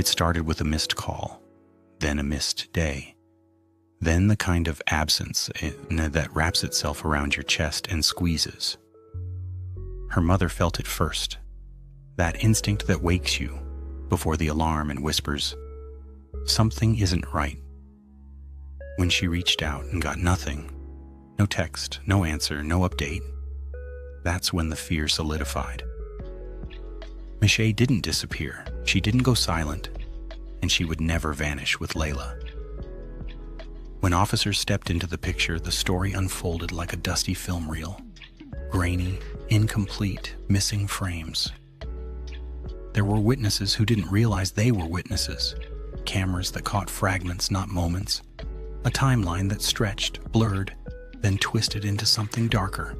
It started with a missed call, then a missed day, then the kind of absence that wraps itself around your chest and squeezes. Her mother felt it first, that instinct that wakes you before the alarm and whispers, "Something isn't right." When she reached out and got nothing, no text, no answer, no update, that's when the fear solidified. Meshay didn't disappear, she didn't go silent, and she would never vanish with Layla. When officers stepped into the picture, the story unfolded like a dusty film reel. Grainy, incomplete, missing frames. There were witnesses who didn't realize they were witnesses. Cameras that caught fragments, not moments. A timeline that stretched, blurred, then twisted into something darker.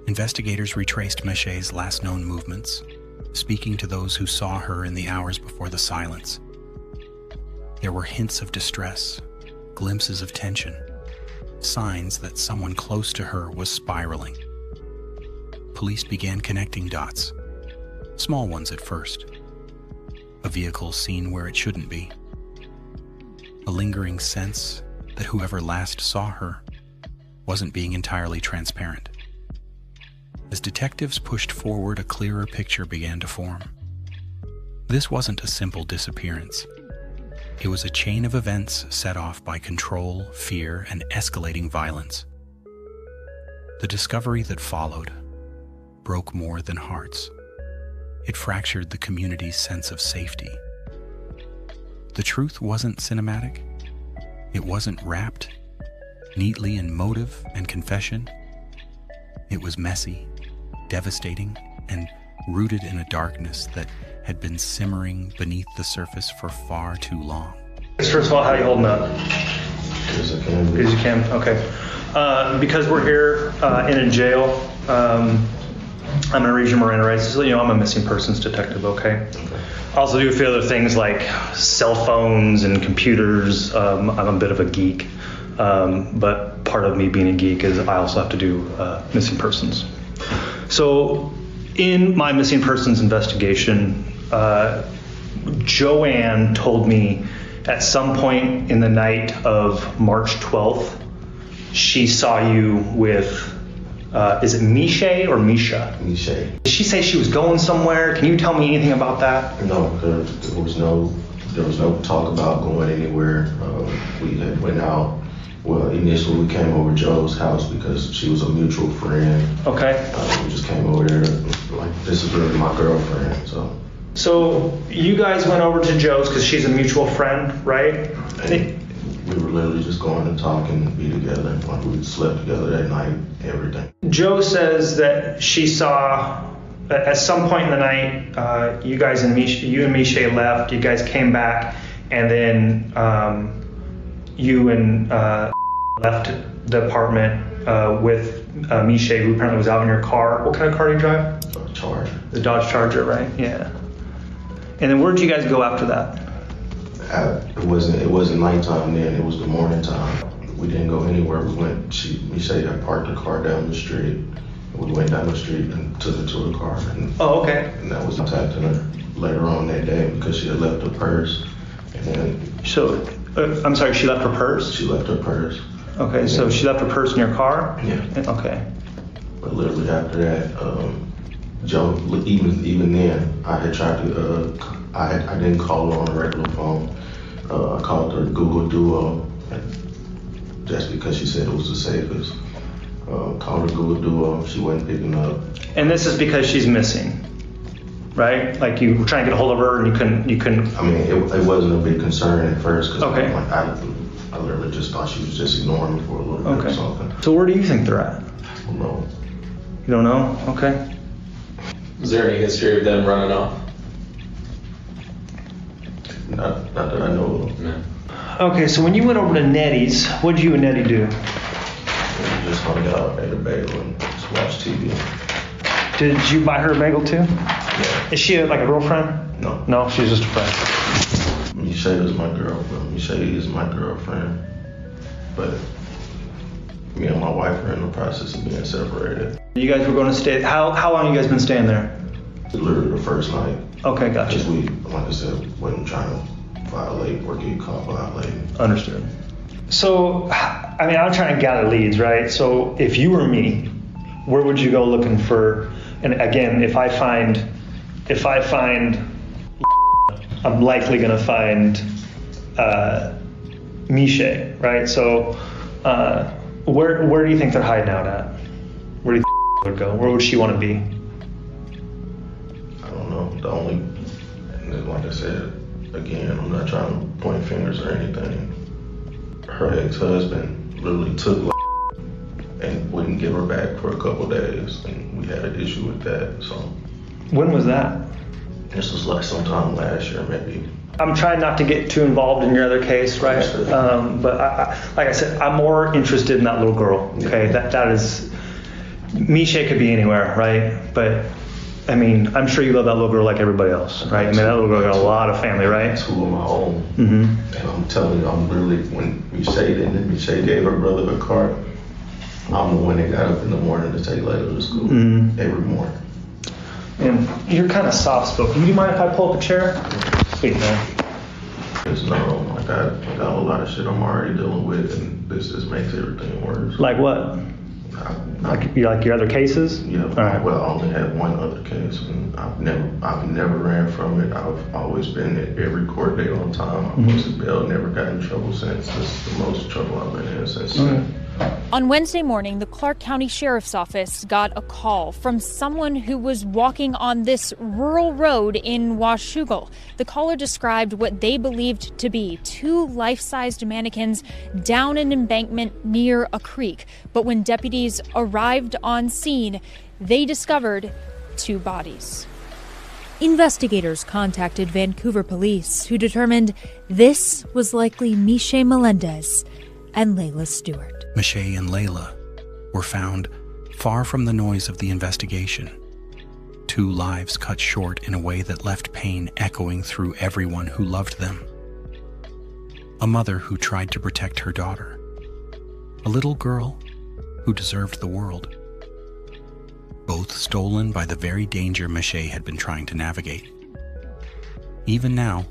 Investigators retraced Meshay's last known movements, speaking to those who saw her in the hours before the silence. There were hints of distress, glimpses of tension, signs that someone close to her was spiraling. Police began connecting dots, small ones at first. A vehicle seen where it shouldn't be. A lingering sense that whoever last saw her wasn't being entirely transparent. As detectives pushed forward, a clearer picture began to form. This wasn't a simple disappearance. It was a chain of events set off by control, fear, and escalating violence. The discovery that followed broke more than hearts. It fractured the community's sense of safety. The truth wasn't cinematic. It wasn't wrapped neatly in motive and confession. It was messy, devastating, and rooted in a darkness that had been simmering beneath the surface for far too long. First of all, how are you holding up? As I can. As you can, okay. Because we're here in a jail, I'm gonna read your Miranda rights. So, I'm a missing persons detective, okay? I also do a few other things like cell phones and computers. I'm a bit of a geek, but part of me being a geek is I also have to do missing persons. So in my missing persons investigation, Joanne told me at some point in the night of March 12th, she saw you with, is it Meshay or Misha? Meshay. Did she say she was going somewhere? Can you tell me anything about that? No, there was no talk about going anywhere. We had went out. Well, initially we came over to Joe's house because she was a mutual friend. Okay. We just came over there, like, this is really my girlfriend, So you guys went over to Joe's because she's a mutual friend, right? And we were literally just going to talk and be together. Like, we slept together that night, everything. Joe says that she saw, at some point in the night, you and Meshay left, you guys came back, and then you and left the apartment with Meshay, who apparently was out in your car. What kind of car do you drive? Charger. The Dodge Charger, right? Yeah. And then where did you guys go after that? It wasn't nighttime then, it was the morning time. We didn't go anywhere. Meshay had parked the car down the street. We went down the street and took her to the car. Oh, okay. And that was contacting her later on that day because she had left her purse. And then So, I'm sorry, she left her purse? she left her purse. Okay, so she left her purse in your car? Yeah. Okay. But literally after that, Joe, even then, I had tried to, I didn't call her on a regular phone. I called her Google Duo, just because she said it was the safest. Called her Google Duo, she wasn't picking up. And this is because she's missing, right? Like you were trying to get a hold of her and you couldn't. I mean, it wasn't a big concern at first because Okay. I literally just thought she was just ignoring me for a little bit or something. So where do you think they're at? I don't know. You don't know? Okay. Is there any history of them running off? Not that I know of. No. Okay, so when you went over to Nettie's, what did you and Nettie do? We just hung out, ate a bagel, and just watched TV. Did you buy her a bagel too? Yeah. Is she like a girlfriend? No. No, she's just a friend. Meshay is my girlfriend. Meshay is my girlfriend. But me and my wife are in the process of being separated. You guys were going to stay, how long you guys been staying there? Literally the first night. Okay, Because gotcha. we, like I said, wasn't trying to violate or get caught violating. Understood. So, I mean, I'm trying to gather leads, right? So, if you were me, where would you go looking for? And again, if I find, I'm likely going to find Meshay, right? So, where do you think they're hiding out at? Where do you think would go? Where would she want to be? I don't know. The only, and then like I said, again, I'm not trying to point fingers or anything. Her ex-husband literally took and wouldn't give her back for a couple days, and we had an issue with that. So When was that? this was like sometime last year, maybe. I'm trying not to get too involved in your other case, right? But like I said, I'm more interested in that little girl. Okay, that is, Meshay could be anywhere, right? But I mean, I'm sure you love that little girl like everybody else, right? I mean, that little girl got a lot of family, right? Two of my own. Mm-hmm. And I'm telling you, I'm really, when Meshay gave her brother a cart, I'm the one that got up in the morning to take Layla to school every morning. And you're kind of soft spoken. Do you mind if I pull up a chair? Sweet man. Because no, I got a whole lot of shit I'm already dealing with, and this just makes everything worse. Like what? Like your other cases? Yeah. All right. Well, I only had one other case, and I've never ran from it. I've always been at every court date on time. I posted bail, never got in trouble since. This is the most trouble I've been in since. On Wednesday morning, the Clark County Sheriff's Office got a call from someone who was walking on this rural road in Washougal. The caller described what they believed to be two life-sized mannequins down an embankment near a creek. But when deputies arrived on scene, they discovered two bodies. Investigators contacted Vancouver police, who determined this was likely Meshay Melendez and Layla Stewart. Meshay and Layla were found far from the noise of the investigation. Two lives cut short in a way that left pain echoing through everyone who loved them. A mother who tried to protect her daughter. A little girl who deserved the world. Both stolen by the very danger Meshay had been trying to navigate. Even now,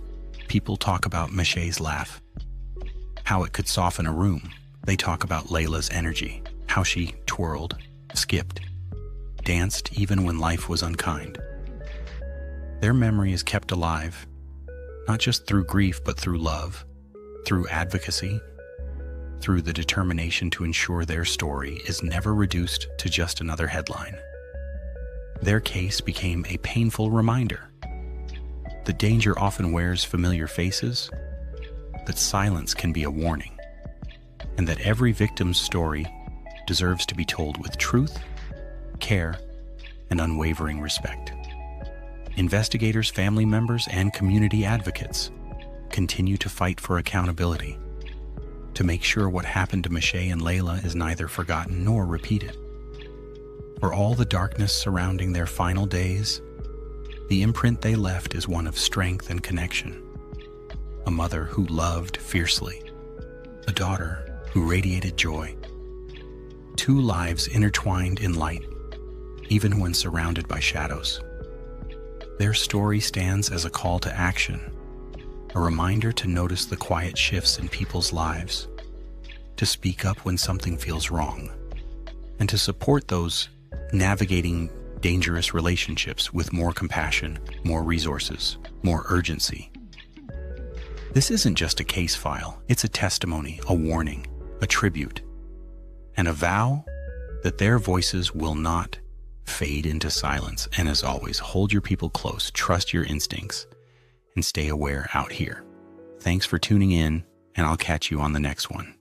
people talk about Meshay's laugh. How it could soften a room. They talk about Layla's energy, how she twirled, skipped, danced even when life was unkind. Their memory is kept alive, not just through grief, but through love, through advocacy, through the determination to ensure their story is never reduced to just another headline. Their case became a painful reminder that danger often wears familiar faces, that silence can be a warning, and that every victim's story deserves to be told with truth, care, and unwavering respect. Investigators, family members, and community advocates continue to fight for accountability, to make sure what happened to Meshay and Layla is neither forgotten nor repeated. For all the darkness surrounding their final days, the imprint they left is one of strength and connection. A mother who loved fiercely, a daughter who radiated joy. Two lives intertwined in light, even when surrounded by shadows. Their story stands as a call to action, a reminder to notice the quiet shifts in people's lives, to speak up when something feels wrong, and to support those navigating dangerous relationships with more compassion, more resources, more urgency. This isn't just a case file, it's a testimony, a warning, a tribute, and a vow that their voices will not fade into silence. And as always, hold your people close, trust your instincts, and stay aware out here. Thanks for tuning in, and I'll catch you on the next one.